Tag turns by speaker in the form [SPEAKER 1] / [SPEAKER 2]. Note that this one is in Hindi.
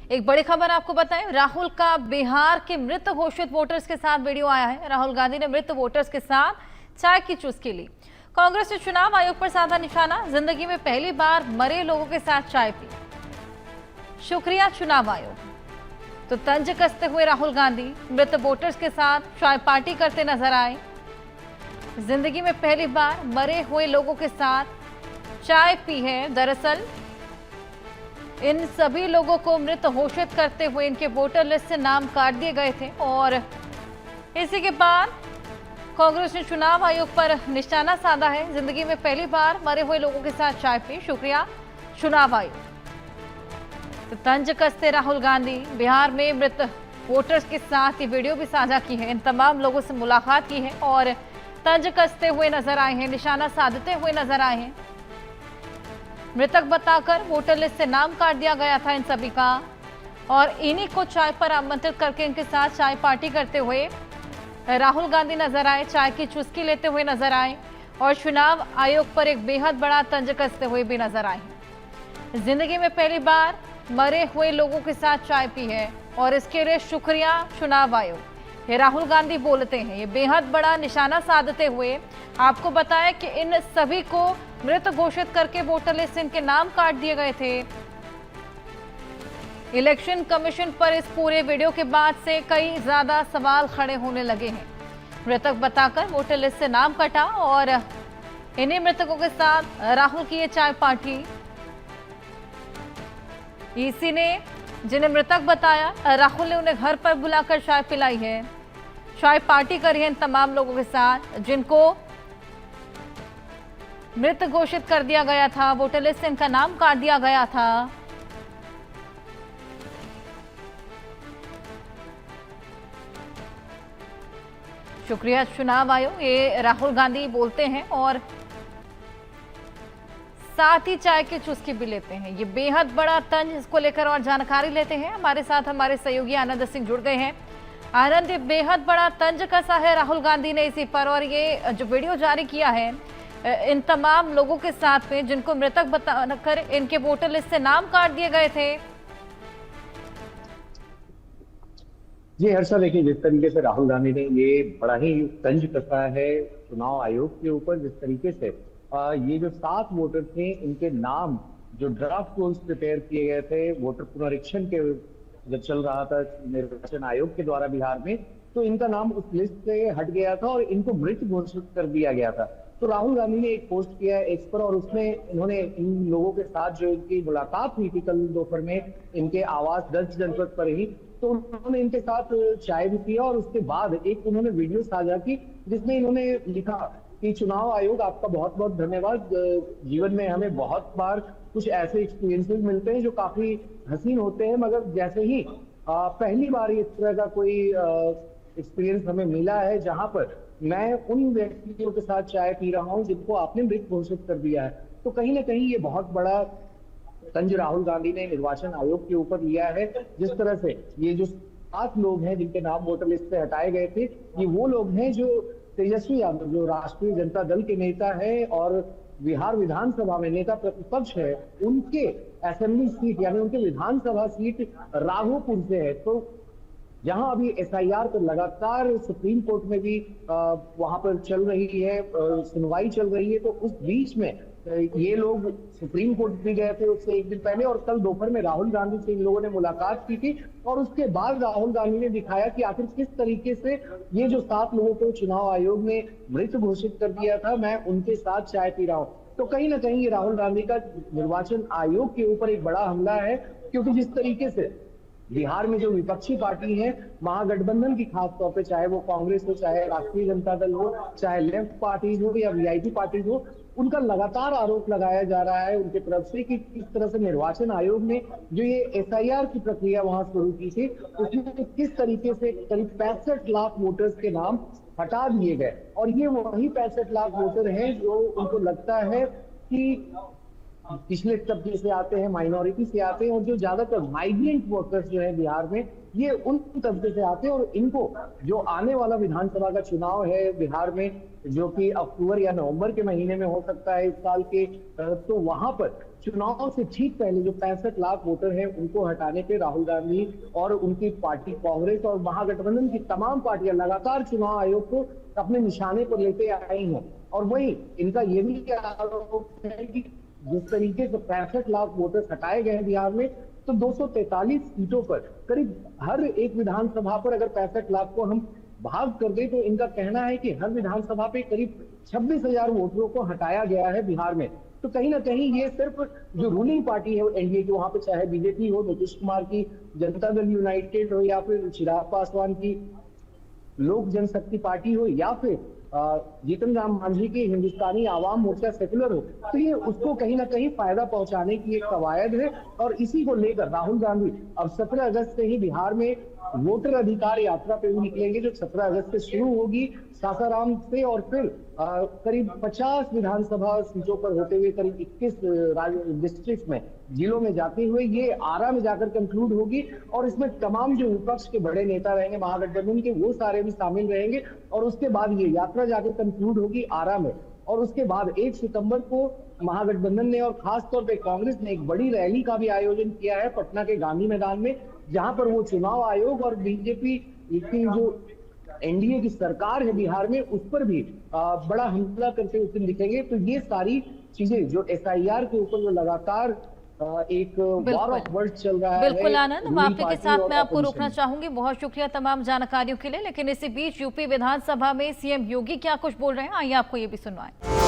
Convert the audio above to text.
[SPEAKER 1] एक बड़ी खबर आपको बताएं, राहुल का बिहार के मृत घोषित वोटर्स के साथ वीडियो आया है। राहुल गांधी ने मृत वोटर्स के साथ चाय की चुस्की ली। कांग्रेस ने चुनाव आयोग पर साधा निशाना, जिंदगी में पहली बार मरे लोगों के साथ चाय पी, शुक्रिया चुनाव आयोग। तो तंज कसते हुए राहुल गांधी मृत वोटर्स के साथ चाय पार्टी करते नजर आए। जिंदगी में पहली बार मरे हुए लोगों के साथ चाय पी है। दरअसल इन सभी लोगों को मृत घोषित करते हुए इनके वोटर लिस्ट से नाम काट दिए गए थे और इसी के बाद कांग्रेस ने चुनाव आयोग पर निशाना साधा है। जिंदगी में पहली बार मरे हुए लोगों के साथ चाय पी, शुक्रिया चुनाव आयोग। तो तंज कसते राहुल गांधी बिहार में मृत वोटर्स के साथ ये वीडियो भी साझा की है। इन तमाम लोगों से मुलाकात की है और तंज कसते हुए नजर आए हैं, निशाना साधते हुए नजर आए हैं। मृतक बताकर वोटर लिस्ट से नाम काट दिया गया था इन सभी का और इन्हीं को चाय पर आमंत्रित करके इनके साथ चाय पार्टी करते हुए राहुल गांधी नजर आए, चाय की चुस्की लेते हुए नजर आए और चुनाव आयोग पर एक बेहद बड़ा तंज कसते हुए भी नजर आए। जिंदगी में पहली बार मरे हुए लोगों के साथ चाय पी है और इसके लिए शुक्रिया चुनाव आयोग। ये राहुल गांधी बोलते हैं, ये बेहद बड़ा निशाना साधते हुए आपको बताया कि इन सभी को मृत घोषित करके वोटर लिस्ट से इनके नाम काट दिए गए थे। इलेक्शन कमीशन पर इस पूरे वीडियो के बाद से कई ज्यादा सवाल खड़े होने लगे हैं। मृतक बताकर वोटर लिस्ट से नाम कटा और इन्हीं मृतकों के साथ राहुल की ये चाय पार्टी। ईसी ने जिन्हें मृतक बताया, राहुल ने उन्हें घर पर बुलाकर चाय पिलाई है, चाय पार्टी करी है इन तमाम लोगों के साथ जिनको मृत घोषित कर दिया गया था, वोटर लिस्ट से इनका नाम काट दिया गया था। शुक्रिया चुनाव आयोग, ये राहुल गांधी बोलते हैं और साथ ही चाय की चुस्की भी लेते हैं। ये बेहद बड़ा तंज, इसको लेकर और जानकारी लेते हैं। हमारे साथ हमारे सहयोगी आनंद सिंह जुड़ गए हैं। आनंद, बेहद बड़ा तंज कसा है राहुल गांधी ने इसी पर और ये जो वीडियो जारी किया है इन तमाम लोगों के साथ में जिनको मृतक बताकर इनके वोटर लिस्ट से नाम काट दिए गए थे।
[SPEAKER 2] जी हर्षा, देखिए जिस तरीके से राहुल गांधी ने ये बड़ा ही तंज कसा है चुनाव आयोग के ऊपर, जिस तरीके से ये जो 7 वोटर थे इनके नाम जो ड्राफ्ट रूल्स प्रिपेयर किए गए थे वोटर पुनरीक्षण के जब चल रहा था निर्वाचन आयोग के द्वारा बिहार में, तो इनका नाम उस लिस्ट से हट गया था और इनको मृत घोषित कर दिया गया था। तो राहुल गांधी ने एक पोस्ट किया है एक्स पर और उसमें इन्होंने इन लोगों के साथ जो इनकी मुलाकात हुई थी कल दोपहर में इनके आवास 10 जनपद पर ही, तो उन्होंने इनके साथ चाय भी पिया और उसके बाद एक उन्होंने वीडियो साझा की जिसमें इन्होंने लिखा कि चुनाव आयोग आपका बहुत बहुत धन्यवाद। जीवन में हमें बहुत बार कुछ ऐसे एक्सपीरियंसेस मिलते हैं जो काफी हसीन होते हैं, मगर जैसे ही पहली बार इस तरह का कोई एक्सपीरियंस हमें मिला है जहां पर मैं उन व्यक्तियों के साथ चाय पी रहा हूं जिनको आपने मृत घोषित कर दिया है। तो कहीं ना कहीं ये बहुत बड़ा तंज राहुल गांधी ने निर्वाचन आयोग के ऊपर लिया है। जिस तरह से ये जो 7 लोग हैं जिनके नाम वोटर लिस्ट से हटाए गए थे, ये वो लोग हैं जो तेजस्वी यादव जो राष्ट्रीय जनता दल के नेता है और बिहार विधानसभा में नेता प्रतिपक्ष है, उनके असेंबली सीट यानी उनके विधानसभा सीट राघोपुर से है। तो जहां अभी एसआईआर पर लगातार सुप्रीम कोर्ट में भी वहां पर चल रही है, सुनवाई चल रही है, तो उस बीच में ये लोग सुप्रीम कोर्ट भी गए थे उससे एक दिन पहले और कल दोपहर में राहुल गांधी से इन लोगों ने मुलाकात की थी और उसके बाद राहुल गांधी ने दिखाया कि आखिर किस तरीके से ये जो 7 लोगों को चुनाव आयोग ने मृत घोषित कर दिया था, मैं उनके साथ चाय पी रहा हूं। तो कहीं ना कहीं ये राहुल गांधी का निर्वाचन आयोग के ऊपर एक बड़ा हमला है, क्योंकि जिस तरीके से बिहार में जो विपक्षी पार्टी है महागठबंधन की, खासतौर पे चाहे वो कांग्रेस हो, चाहे राष्ट्रीय जनता दल हो, चाहे लेफ्ट पार्टीज हो या वीआईपी पार्टीज हो, उनका लगातार आरोप लगाया जा रहा है उनके तरफ से कि किस तरह से निर्वाचन आयोग ने जो ये एसआईआर की प्रक्रिया वहां शुरू की थी उसमें किस तरीके से करीब 65 लाख वोटर्स के नाम हटा दिए गए। और ये वही 65 लाख वोटर हैं जो उनको लगता है कि पिछले तबके से आते हैं, माइनॉरिटी से आते हैं और जो ज्यादातर माइग्रेंट वर्कर्स जो है बिहार में, ये उन तबके से आते हैं और इनको जो आने वाला विधानसभा का चुनाव है बिहार में जो कि अक्टूबर या नवंबर के महीने में हो सकता है इस साल के, तो वहां पर चुनाव से ठीक पहले जो 65 लाख वोटर हैं उनको हटाने पे राहुल गांधी और उनकी पार्टी कांग्रेस और महागठबंधन की तमाम पार्टियां लगातार चुनाव आयोग को अपने निशाने पर लेते आई हैं। और वही इनका ये भी आरोप है कि जिस तरीके से 65 लाख वोटर्स हटाए गए हैं बिहार में, तो 243 सीटों पर करीब हर एक विधानसभा पर अगर 65 लाख को हम भाग कर दे, तो इनका कहना है कि हर विधानसभा पे करीब 26,000 वोटरों को हटाया गया है बिहार में। तो कहीं ना कहीं ये सिर्फ जो रूलिंग पार्टी है एनडीए की, वहां पे चाहे बीजेपी हो, नीतीश कुमार की जनता दल यूनाइटेड हो, या फिर चिराग पासवान की लोक जनशक्ति पार्टी हो, या फिर जीतन राम मांझी की हिंदुस्तानी आवाम मोर्चा सेकुलर हो, तो ये उसको कहीं ना कहीं फायदा पहुंचाने की एक कवायद है। और इसी को लेकर राहुल गांधी अब 17 अगस्त से ही बिहार में वोटर अधिकार यात्रा पे भी निकलेंगे, जो 17 अगस्त से शुरू होगी सासाराम से, और फिर करीब 50 विधानसभा सीटों पर होते हुए करीब 21 डिस्ट्रिक्ट में, जिलों में जाते हुए ये आरा में जाकर कंक्लूड होगी। और इसमें तमाम जो विपक्ष के बड़े नेता रहेंगे महागठबंधन के, वो सारे भी शामिल रहेंगे। और उसके बाद ये यात्रा जाकर कंक्लूड होगी आरा में, और उसके बाद 1 सितंबर को महागठबंधन ने और खासतौर पे कांग्रेस ने एक बड़ी रैली का भी आयोजन किया है पटना के गांधी मैदान में, जहां पर वो चुनाव आयोग और बीजेपी की जो एनडीए की सरकार है बिहार में, उस पर भी बड़ा हमला करते उस दिन दिखेंगे। तो ये सारी चीजें जो एसआईआर के ऊपर जो लगातार एक वॉर ऑफ वर्ड्स चल रहा है।
[SPEAKER 1] बिल्कुल आनंद, माफी के साथ मैं आपको रोकना चाहूंगी। बहुत शुक्रिया तमाम जानकारियों के लिए। लेकिन इसी बीच यूपी विधानसभा में सीएम योगी क्या कुछ बोल रहे हैं, आइए आपको ये भी सुनवाएं।